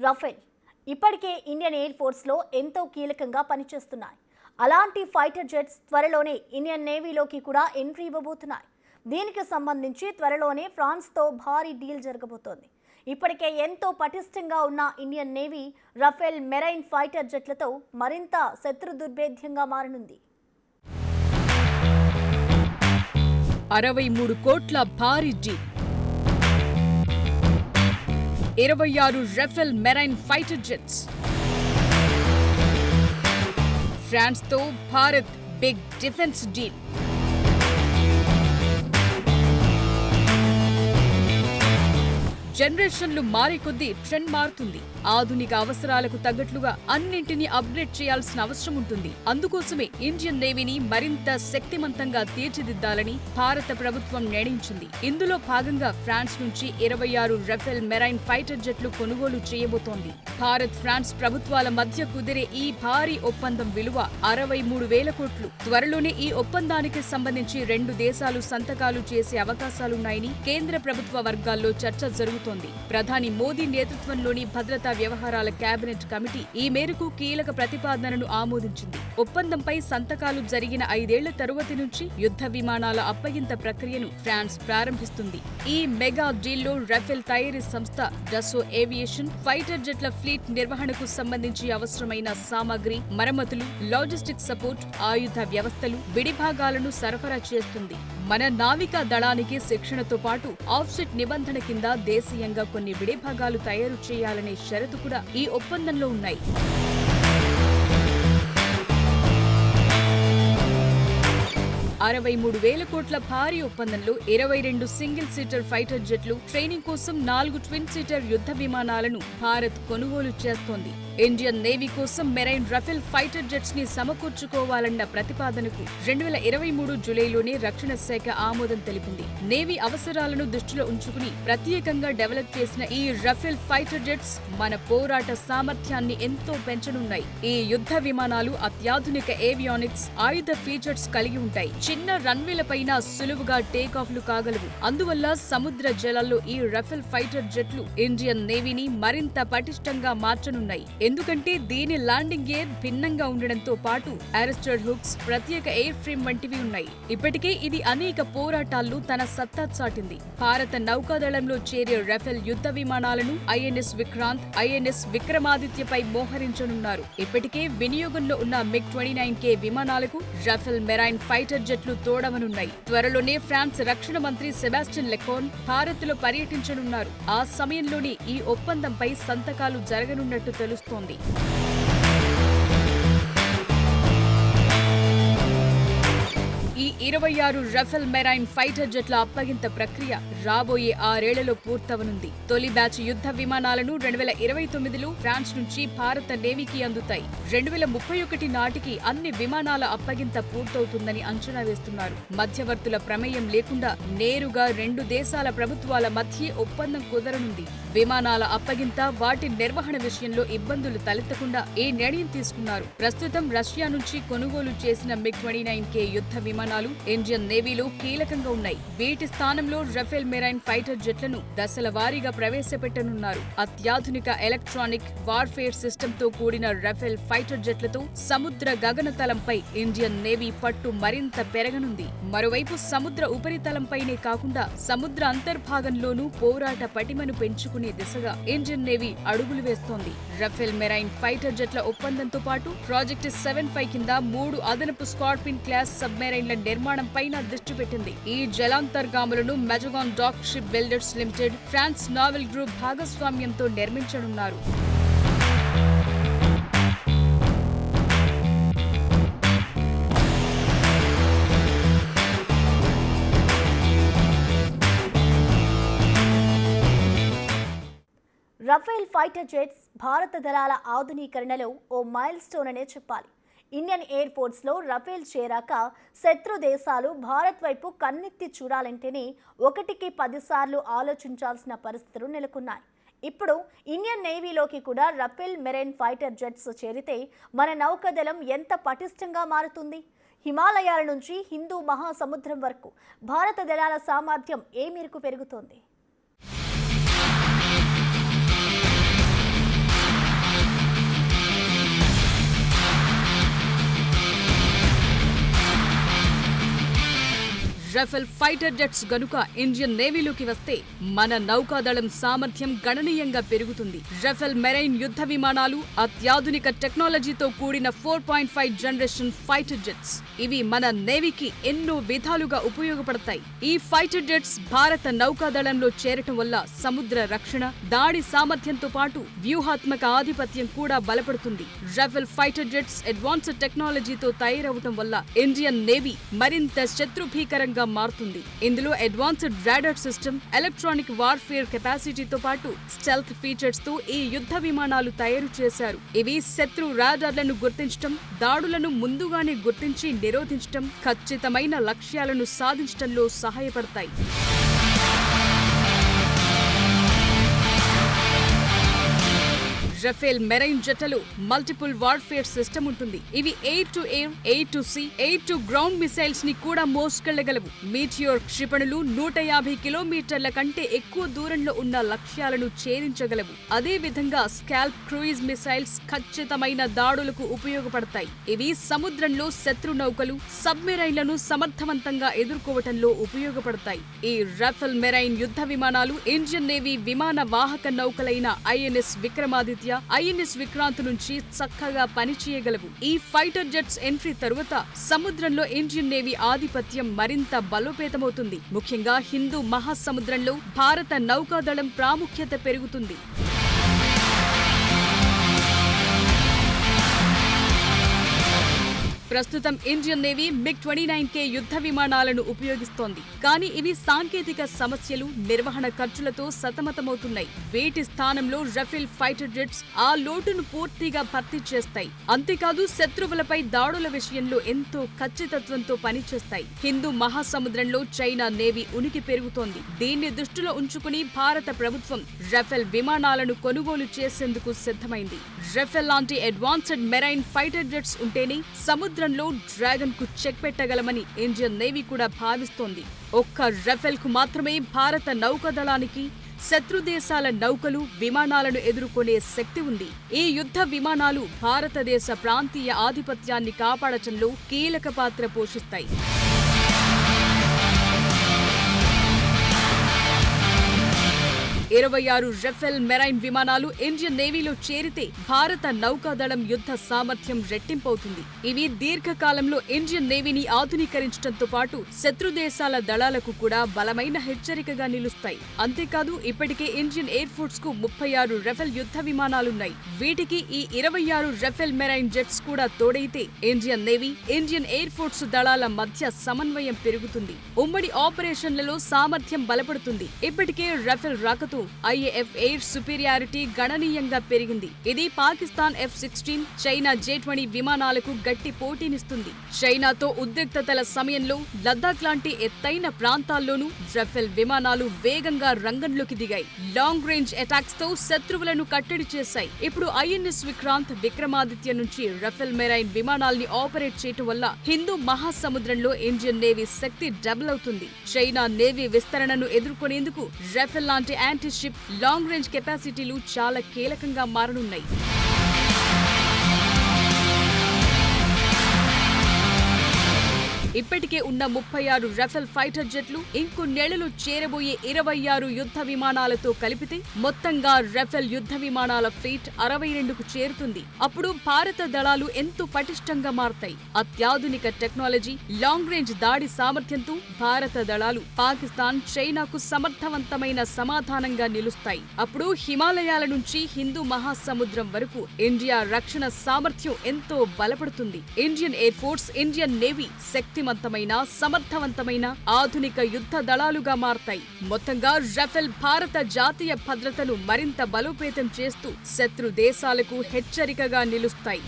Rafale ఇప్పటికే Indian air ఫోర్స్లో ఎంతో కీలకంగా పనిచేస్తున్నాయి. అలాంటి ఫైటర్ జెట్స్ త్వరలోనే ఇండియన్ నేవీలోకి కూడా ఎంట్రీ ఇవ్వబోతున్నాయి. దీనికి సంబంధించి త్వరలోనే ఫ్రాన్స్తో భారీ డీల్ జరగబోతోంది. ఇప్పటికే ఎంతో పటిష్టంగా ఉన్న Indian navy Rafale marine fighter జెట్లతో మరింత శత్రు దుర్భేద్యంగా మారనుంది. 63 కోట్ల భారీ deal, 26 Rafale marine fighter jets. ఫ్రాన్స్తో భారత్ బిగ్ డిఫెన్స్ డీల్. జనరేషన్లు మారే కొద్దీ ట్రెండ్ మారుతుంది. ఆధునిక అవసరాలకు తగ్గట్లుగా అన్నింటినీ అప్గ్రేడ్ చేయాల్సిన అవసరం ఉంటుంది. అందుకోసమే ఇండియన్ నేవీని మరింత శక్తివంతంగా తీర్చిదిద్దాలని భారత ప్రభుత్వం నిర్ణయించింది. ఇందులో భాగంగా ఫ్రాన్స్ నుంచి 26 రఫేల్ మెరైన్ ఫైటర్ జెట్లు కొనుగోలు చేయబోతోంది. భారత్ ఫ్రాన్స్ ప్రభుత్వాల మధ్య కుదిరే ఈ భారీ ఒప్పందం విలువ 63,000 కోట్లు. త్వరలోనే ఈ ఒప్పందానికి సంబంధించి 2 దేశాలు సంతకాలు చేసే అవకాశాలున్నాయని కేంద్ర ప్రభుత్వ వర్గాల్లో చర్చ జరుగుతోంది. ప్రధాని మోదీ నేతృత్వంలోని భద్రతా వ్యవహారాల కేబినెట్ కమిటీ ఈ మేరకు కీలక ప్రతిపాదనను ఆమోదించింది. ఒప్పందంపై సంతకాలు జరిగిన 5 ఏళ్ల తరువాతి నుంచి యుద్ధ విమానాల అప్పగింత ప్రక్రియను ఫ్రాన్స్ ప్రారంభిస్తుంది. ఈ మెగా డీల్లో రఫేల్ తయారీ సంస్థ డస్సో ఏవియేషన్ ఫైటర్ జెట్ల ఫ్లీట్ నిర్వహణకు సంబంధించి అవసరమైన సామగ్రి, మరమ్మతులు, లాజిస్టిక్ సపోర్ట్, ఆయుధ వ్యవస్థలు, విడిభాగాలను సరఫరా చేస్తుంది. మన నావికా దళానికి శిక్షణతో పాటు ఆఫ్సెట్ నిబంధన కింద దేశీయంగా కొన్ని విడిభాగాలు తయారు చేయాలనే షరతు కూడా ఈ ఒప్పందంలో ఉన్నాయి. 63,000 కోట్ల భారీ ఒప్పందంలో 22 సింగిల్ సీటర్ ఫైటర్ జెట్లు, ట్రైనింగ్ కోసం 4 ట్విన్ సీటర్ యుద్ధ విమానాలను భారత్ కొనుగోలు చేస్తోంది. ఇండియన్ నేవీ కోసం మెరైన్ రఫేల్ ఫైటర్ జెట్స్ ని సమకూర్చుకోవాలన్న ప్రతిపాదనకు 2023 జూలైలోనే రక్షణ శాఖ ఆమోదం తెలిపింది. నేవీ అవసరాలను దృష్టిలో ఉంచుకుని ప్రత్యేకంగా డెవలప్ చేసిన ఈ రఫేల్ ఫైటర్ జెట్స్ మన పోరాట సామర్థ్యాన్ని ఎంతో పెంచనున్నాయి. ఈ యుద్ధ విమానాలు అత్యాధునిక ఏవియానిక్స్, ఆయుధ ఫీచర్స్ కలిగి ఉంటాయి. చిన్న రన్వేలపైన సులువుగా టేకాఫ్లు కాగలవు. అందువల్ల సముద్ర జలాల్లో ఈ రఫేల్ ఫైటర్ జెట్లు ఇండియన్ నేవీని మరింత పటిష్టంగా మార్చనున్నాయి. ఎందుకంటే దీని ల్యాండింగ్ గేర్ భిన్నంగా ఉండడంతో పాటు అరెస్టెడ్ హుక్స్, ప్రత్యేక ఎయిర్ ఫ్రేమ్ వంటివి ఉన్నాయి. ఇప్పటికే ఇది అనేక పోరాటాల్లో తన సత్తా చాటింది. భారత నౌకాదళంలో చేరే రఫేల్ యుద్ధ విమానాలను ఐఎన్ఎస్ విక్రాంత్, ఐఎన్ఎస్ విక్రమాదిత్యపై మోహరించనున్నారు. ఇప్పటికే వినియోగంలో ఉన్న MiG-29K విమానాలకు రఫేల్ మెరైన్ ఫైటర్ జెట్లు తోడవనున్నాయి. త్వరలోనే ఫ్రాన్స్ రక్షణ మంత్రి సెబాస్టియన్ లెకోర్న్ భారత్లో పర్యటించనున్నారు. ఆ సమయంలోనే ఈ ఒప్పందంపై సంతకాలు జరగనున్నట్టు తెలుస్తోంది. ఈ 26 రఫేల్ మెరైన్ ఫైటర్ జెట్ల అప్పగింత ప్రక్రియ రాబోయే 6 ఏళ్లలో పూర్తవనుంది. తొలి బ్యాచ్ యుద్ధ విమానాలను 2029లో ఫ్రాన్స్ నుంచి భారత నేవీకి అందుతాయి. 2031 నాటికి అన్ని విమానాల అప్పగింత పూర్తవుతుందని అంచనా వేస్తున్నారు. మధ్యవర్తుల ప్రమేయం లేకుండా నేరుగా 2 దేశాల ప్రభుత్వాల మధ్య ఒప్పందం కుదరనుంది. విమానాల అప్పగింత, వాటి నిర్వహణ విషయంలో ఇబ్బందులు తలెత్తకుండా ఈ నిర్ణయం తీసుకున్నారు. ప్రస్తుతం రష్యా నుంచి కొనుగోలు చేసిన MiG-29K యుద్ధ విమానాలు ఇండియన్ నేవీలో కీలకంగా ఉన్నాయి. వీటి స్థానంలో రఫేల్ మెరైన్ ఫైటర్ జెట్లను దశల వారీగా ప్రవేశపెట్టనున్నారు. అత్యాధునిక ఎలక్ట్రానిక్ వార్ఫేర్ సిస్టమ్ తో కూడిన రఫేల్ ఫైటర్ జెట్లతో సముద్ర గగనతలంపై ఇండియన్ నేవీ పట్టు మరింత పెరగనుంది. మరోవైపు సముద్ర ఉపరితలంపైనే కాకుండా సముద్ర అంతర్భాగంలోనూ పోరాట పటిమను పెంచుకునే దిశగా ఇండియన్ నేవీ అడుగులు వేస్తోంది. రఫేల్ మెరైన్ ఫైటర్ జెట్ల ఒప్పందంతో పాటు ప్రాజెక్ట్ 75 కింద 3 అదనపు స్కార్పిన్ క్లాస్ సబ్మెరైన్ల నిర్మాణం పైన దృష్టి పెట్టింది. ఈ జలాంతర్గాములను Mazagon dock ship builders limited, France naval group భాగస్వామ్యంతో నిర్మించనున్నారు. రఫేల్ ఫైటర్ జెట్స్ భారత దళాల ఆధునీకరణలో ఓ మైల్ స్టోన్ అనే చెప్పాలి. ఇండియన్ ఎయిర్ ఫోర్స్లో రఫేల్ చేరాక శత్రు దేశాలు భారత్ వైపు కన్నెత్తి చూడాలంటేనే 1కి 10 సార్లు ఆలోచించాల్సిన పరిస్థితులు నెలకొన్నాయి. ఇప్పుడు ఇండియన్ నేవీలోకి కూడా రఫేల్ మెరైన్ ఫైటర్ జెట్స్ చేరితే మన నౌకాదళం ఎంత పటిష్టంగా మారుతుంది? హిమాలయాల నుంచి హిందూ మహాసముద్రం వరకు భారత దళాల సామర్థ్యం ఏ మేరకు పెరుగుతోంది? రఫేల్ ఫైటర్ జెట్స్ గనుక ఇండియన్ నేవీలోకి వస్తే మన నౌకాదళం సామర్థ్యం గణనీయంగా పెరుగుతుంది. రఫేల్ మెరైన్ యుద్ధ విమానాలు అత్యాధునిక టెక్నాలజీతో కూడిన 4.5 జనరేషన్ ఫైటర్ జెట్స్. ఇవి మన నేవీకి ఎన్నో విధాలుగా ఉపయోగపడతాయి. ఈ ఫైటర్ జెట్స్ భారత నౌకాదళంలో చేరటం వల్ల సముద్ర రక్షణ, దాడి సామర్థ్యంతో పాటు వ్యూహాత్మక ఆధిపత్యం కూడా బలపడుతుంది. రఫేల్ ఫైటర్ జెట్స్ అడ్వాన్స్డ్ టెక్నాలజీతో తయారవటం వల్ల ఇండియన్ నేవీ మరింత శత్రుభీకరంగా మారుతుంది. ఇందులో advanced radar system, electronic warfare కెపాసిటీతో పాటు స్టెల్త్ ఫీచర్స్ తో ఈ యుద్ధ విమానాలు తయారు చేశారు. ఇవి శత్రు రాడార్లను గుర్తించటం, దాడులను ముందుగానే గుర్తించి నిరోధించటం, ఖచ్చితమైన లక్ష్యాలను సాధించటంలో సహాయపడతాయి. రఫేల్ మెరైన్ జెట్లలో మల్టిపుల్ వార్ఫేర్ సిస్టమ్ ఉంటుంది. ఇవి air to air, air to sea, air to ground missiles ని కూడా మోసుకెళ్లగలవు. మీటియోర్ క్షిపణులు 150 కిలోమీటర్ల కంటే ఎక్కువ దూరంలో ఉన్న లక్ష్యాలను ఛేదించగలవు. అదే విధంగా స్కాల్ప్ క్రూయిజ్ మిసైల్స్ ఖచ్చితమైన దాడులకు ఉపయోగపడతాయి. ఇవి సముద్రంలో శత్రు నౌకలు, సబ్మెరైన్లను సమర్థవంతంగా ఎదుర్కోవటంలో ఉపయోగపడతాయి. ఈ రఫేల్ మెరైన్ యుద్ధ విమానాలు ఇండియన్ నేవీ విమాన వాహక నౌకలైన ఐఎన్ఎస్ విక్రమాదిత్య, ఐఎన్ఎస్ విక్రాంత్ నుంచి చక్కగా పనిచేయగలవు. ఈ ఫైటర్ జెట్స్ ఎంట్రీ తరువాత సముద్రంలో ఇండియన్ నేవీ ఆధిపత్యం మరింత బలోపేతమవుతుంది. ముఖ్యంగా హిందూ మహాసముద్రంలో భారత నౌకాదళం ప్రాముఖ్యత పెరుగుతుంది. ప్రస్తుతం ఇండియన్ నేవీ MiG-29K యుద్ధ విమానాలను ఉపయోగిస్తోంది. కానీ ఇవి సాంకేతిక సమస్యలు, నిర్వహణ ఖర్చులతో సతమతమవుతున్నాయి. వీటి స్థానంలో రఫేల్ ఫైటర్ జెట్స్ ఆ లోటును పూర్తిగా భర్తీ చేస్తాయి. అంతేకాదు శత్రువులపై దాడుల విషయంలో ఎంతో ఖచ్చితత్వంతో పనిచేస్తాయి. హిందూ మహాసముద్రంలో చైనా నేవీ ఉనికి పెరుగుతోంది. దీన్ని దృష్టిలో ఉంచుకుని భారత ప్రభుత్వం రఫేల్ విమానాలను కొనుగోలు చేసేందుకు సిద్ధమైంది. రఫేల్ లాంటి అడ్వాన్స్డ్ మెరైన్ ఫైటర్ జెట్స్ ఉంటేనే సముద్రంలో డ్రాగన్ కు చెక్ పెట్టగలమని ఇండియన్ నేవీ కూడా భావిస్తోంది. ఒక్క రఫేల్ కు మాత్రమే భారత నౌకాదళానికి శత్రు దేశాల నౌకలు, విమానాలను ఎదుర్కొనే శక్తి ఉంది. ఈ యుద్ధ విమానాలు భారతదేశ ప్రాంతీయ ఆధిపత్యాన్ని కాపాడటంలో కీలక పాత్ర పోషిస్తాయి. 26 రఫేల్ మెరైన్ విమానాలు ఇండియన్ నేవీలో చేరితే భారత నౌకాదళం యుద్ధ సామర్థ్యం రెట్టింపవుతుంది. ఇవి దీర్ఘకాలంలో ఇండియన్ నేవీని ఆధునీకరించడంతో పాటు శత్రు దేశాల దళాలకు కూడా బలమైన హెచ్చరికగా నిలుస్తాయి. అంతేకాదు ఇప్పటికే ఇండియన్ ఎయిర్ ఫోర్స్ కు 36 రఫేల్ యుద్ధ విమానాలున్నాయి. వీటికి ఈ 26 రఫేల్ మెరైన్ జెట్స్ కూడా తోడైతే Indian navy, Indian air force దళాల మధ్య సమన్వయం పెరుగుతుంది. ఉమ్మడి ఆపరేషన్లలో సామర్థ్యం బలపడుతుంది. ఇప్పటికే రఫేల్ రాకతో IAF ఎయిర్ సుపీరియారిటీ గణనీయంగా పెరిగింది. ఇది పాకిస్తాన్ F-16, చైనా J-20 విమానాలకు గట్టి పోటీనిస్తుంది. చైనాతో ఉద్రిక్తతల సమయంలో లద్దాఖ్ లాంటి ఎత్తైన ప్రాంతాల్లోనూ రఫేల్ విమానాలు వేగంగా రంగంలోకి దిగాయి. లాంగ్ రేంజ్ అటాక్స్ తో శత్రువులను కట్టడి చేశాయి. ఇప్పుడు INS విక్రాంత్, విక్రమాదిత్య నుంచి రఫేల్ మెరైన్ విమానాల్ని ఆపరేట్ చేయటం వల్ల హిందూ మహాసముద్రంలో ఇండియన్ నేవీ శక్తి డబుల్ అవుతుంది. చైనా నేవీ విస్తరణను ఎదుర్కొనేందుకు రఫేల్ లాంటి యాంటీ షిప్, లాంగ్ రేంజ్ కెపాసిటీలు చాలా కీలకంగా మారనున్నాయి. ఇప్పటికే ఉన్న 36 రఫేల్ ఫైటర్ జెట్లు ఇంకొన్నేళ్లలో చేరబోయే 26 యుద్ధ విమానాలతో కలిపితే మొత్తంగా రఫేల్ యుద్ధ విమానాల ఫ్లీట్ 62కు చేరుతుంది. అప్పుడు భారత దళాలు ఎంతో పటిష్టంగా మారతాయి. అత్యాధునిక టెక్నాలజీ, లాంగ్ రేంజ్ దాడి సామర్థ్యంతో భారత దళాలు పాకిస్తాన్, చైనాకు సమర్థవంతమైన సమాధానంగా నిలుస్తాయి. అప్పుడు హిమాలయాల నుంచి హిందూ మహాసముద్రం వరకు ఇండియా రక్షణ సామర్థ్యం ఎంతో బలపడుతుంది. Indian air force, Indian navy శక్తివంతమైన, సమర్థవంతమైన ఆధునిక యుద్ధ దళాలుగా మారతాయి. మొత్తంగా రఫేల్ భారత జాతీయ భద్రతను మరింత బలోపేతం చేస్తూ శత్రు దేశాలకు హెచ్చరికగా నిలుస్తాయి.